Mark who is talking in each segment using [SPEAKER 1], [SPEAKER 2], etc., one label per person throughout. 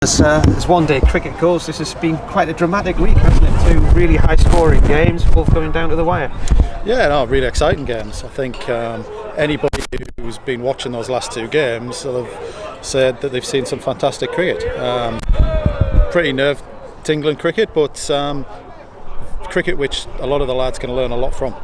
[SPEAKER 1] As one-day cricket goes, this has been quite a dramatic week, hasn't it? Two really high-scoring games, both going down to the wire.
[SPEAKER 2] Yeah, no, really exciting games. I think anybody who's been watching those last two games will have said that they've seen some fantastic cricket. Pretty nerve-tingling cricket, but cricket which a lot of the lads can learn a lot from.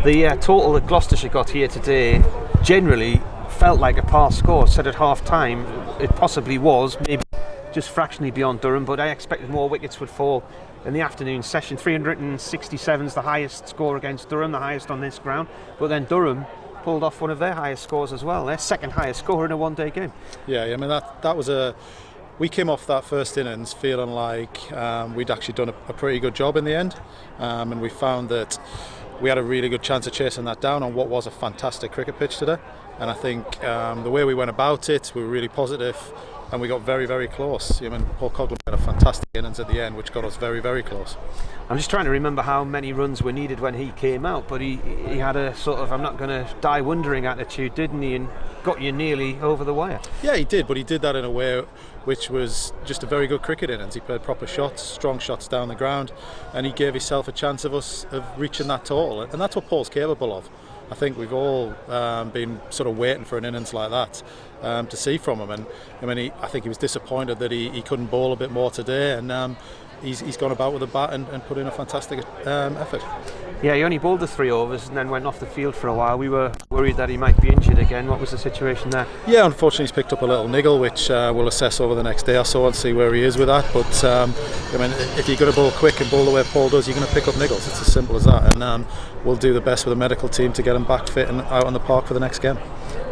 [SPEAKER 1] The total that Gloucestershire got here today generally felt like a par score. Said at half-time it possibly was, maybe just fractionally beyond Durham, but I expected more wickets would fall in the afternoon session. 367 is the highest score against Durham, the highest on this ground, but then Durham pulled off one of their highest scores as well, their second highest score in a one-day game.
[SPEAKER 2] Yeah, I mean that was we came off that first innings feeling like we'd actually done a pretty good job in the end, and we found that we had a really good chance of chasing that down on what was a fantastic cricket pitch today. And I think the way we went about it, we were really positive, and we got very, very close. I mean, Paul Coughlin had a fantastic innings at the end, which got us very, very close.
[SPEAKER 1] I'm just trying to remember how many runs were needed when he came out, but he had a sort of I'm not going to die wondering attitude, didn't he, and got you nearly over the wire.
[SPEAKER 2] Yeah, he did, but he did that in a way which was just a very good cricket innings. He played proper shots, strong shots down the ground, and he gave himself a chance of reaching that total, and that's what Paul's capable of. I think we've all been sort of waiting for an innings like that to see from him, and I mean, I think he was disappointed that he couldn't bowl a bit more today, and he's gone about with a bat and put in a fantastic effort.
[SPEAKER 1] Yeah, he only bowled the 3 overs and then went off the field for a while. We were worried that he might be injured again. What was the situation there?
[SPEAKER 2] Yeah, unfortunately he's picked up a little niggle, which we'll assess over the next day or so and see where he is with that. But I mean, if you're going to bowl quick and bowl the way Paul does, you're going to pick up niggles. It's as simple as that. And we'll do the best with the medical team to get him back fit and out on the park for the next game.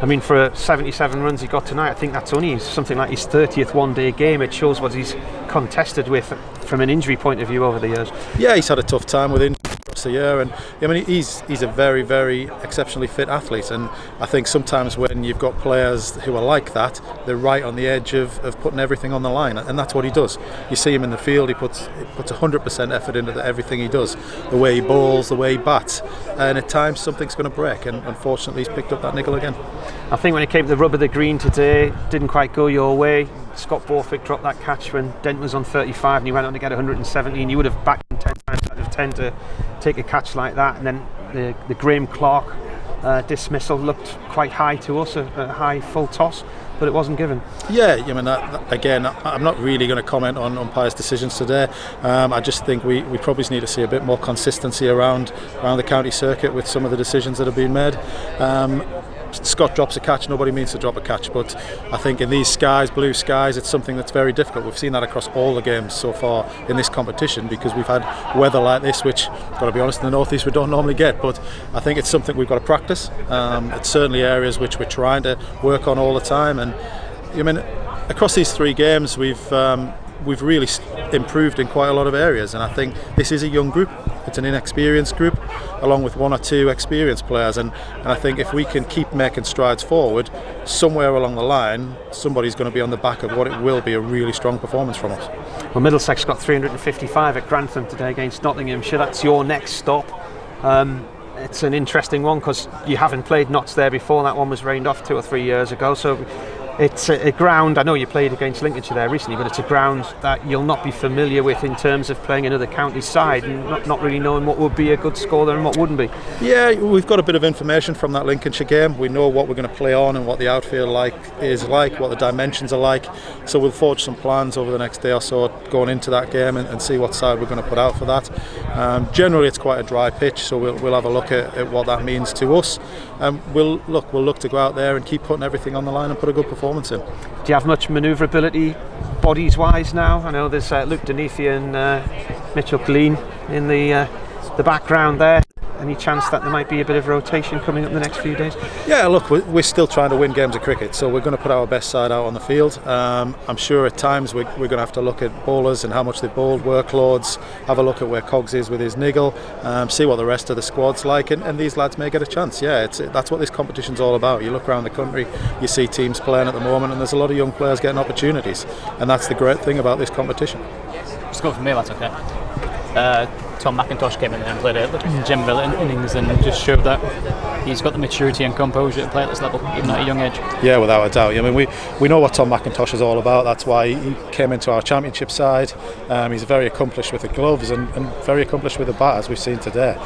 [SPEAKER 1] I mean, for 77 runs he got tonight, I think that's only something like his 30th one-day game. It shows what he's contested with from an injury point of view over the years. Yeah,
[SPEAKER 2] he's had a tough time with injuries across the year, and I mean, he's a very, very exceptionally fit athlete, and I think sometimes when you've got players who are like that, they're right on the edge of putting everything on the line, and that's what he does. You see him in the field, he puts 100% effort into everything he does, the way he bowls, the way he bats, and at times something's going to break, and unfortunately he's picked up that niggle again.
[SPEAKER 1] I think when it came to the rub of the green today, didn't quite go your way. Scott Borthwick dropped that catch when Dent was on 35 and he went on to get 117. You would have backed him 10 times out of 10 to take a catch like that, and then the Graham Clark dismissal looked quite high to us, a high full toss, but it wasn't given.
[SPEAKER 2] Yeah, I mean, again, I'm not really going to comment on umpires' decisions today. I just think we probably need to see a bit more consistency around the county circuit with some of the decisions that have been made. Scott drops a catch, nobody means to drop a catch, but I think in these skies, blue skies, it's something that's very difficult. We've seen that across all the games so far in this competition because we've had weather like this, which, got to be honest, in the northeast we don't normally get, but I think it's something we've got to practice. It's certainly areas which we're trying to work on all the time, and I mean, across these 3 games we've really improved in quite a lot of areas, and I think this is a young group. It's an inexperienced group along with 1 or 2 experienced players, and I think if we can keep making strides forward, somewhere along the line somebody's going to be on the back of what it will be a really strong performance from us.
[SPEAKER 1] Well, Middlesex got 355 at Grantham today against Nottinghamshire. That's your next stop. It's an interesting one because you haven't played Notts there before. That one was rained off 2 or 3 years ago, so it's a ground, I know you played against Lincolnshire there recently, but it's a ground that you'll not be familiar with in terms of playing another county side and not really knowing what would be a good score there and what wouldn't be.
[SPEAKER 2] Yeah, we've got a bit of information from that Lincolnshire game. We know what we're going to play on and what the outfield is like, what the dimensions are like, so we'll forge some plans over the next day or so going into that game and see what side we're going to put out for that. Generally it's quite a dry pitch, so we'll have a look at what that means to us, and we'll look to go out there and keep putting everything on the line and put a good performance in.
[SPEAKER 1] Do you have much manoeuvrability bodies wise now? I know there's Luke Denethi and Mitchell Killeen in the background there. Any chance that there might be a bit of rotation coming up in the next few days?
[SPEAKER 2] Yeah, look, we're still trying to win games of cricket, so we're going to put our best side out on the field. I'm sure at times we're going to have to look at bowlers and how much they've bowled, workloads, have a look at where Cogs is with his niggle, see what the rest of the squad's like, and these lads may get a chance. Yeah, that's what this competition's all about. You look around the country, you see teams playing at the moment, and there's a lot of young players getting opportunities, and that's the great thing about this competition.
[SPEAKER 3] Just go for me, that's okay. Tom McIntosh came in there and played a Jim Villa innings and just showed that he's got the maturity and composure to play at this level, even at a young age.
[SPEAKER 2] Yeah, without a doubt. I mean, we know what Tom McIntosh is all about. That's why he came into our championship side. He's very accomplished with the gloves and very accomplished with the bat, as we've seen today.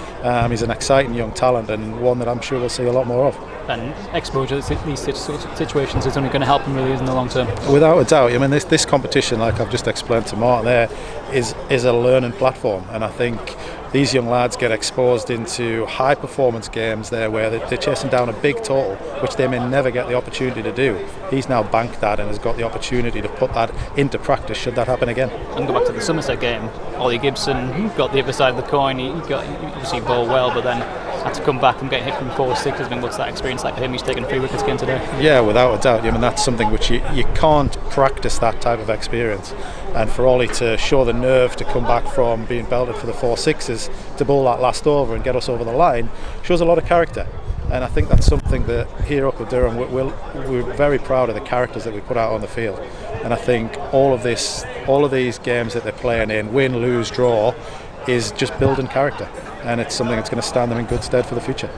[SPEAKER 2] He's an exciting young talent and one that I'm sure we'll see a lot more of.
[SPEAKER 3] And exposure to these situations is only going to help him really in the long term.
[SPEAKER 2] Without a doubt. I mean, this competition, like I've just explained to Mark there, is a learning platform, and I think these young lads get exposed into high performance games there where they're chasing down a big total, which they may never get the opportunity to do. He's now banked that and has got the opportunity to put that into practice should that happen again.
[SPEAKER 3] And go back to the Somerset game, Ollie Gibson got the other side of the coin. He obviously bowled well, but then had to come back and get hit from 4-6. I mean, what's that experience like for him? He's taken 3 wickets again today.
[SPEAKER 2] Yeah, without a doubt. I mean, that's something which you can't practice, that type of experience. And for Ollie to show the nerve to come back from being belted for the 4-6s to bowl that last over and get us over the line shows a lot of character. And I think that's something that here up at Durham we're very proud of the characters that we put out on the field. And I think all of these games that they're playing in, win, lose, draw, is just building character. And it's something that's going to stand them in good stead for the future.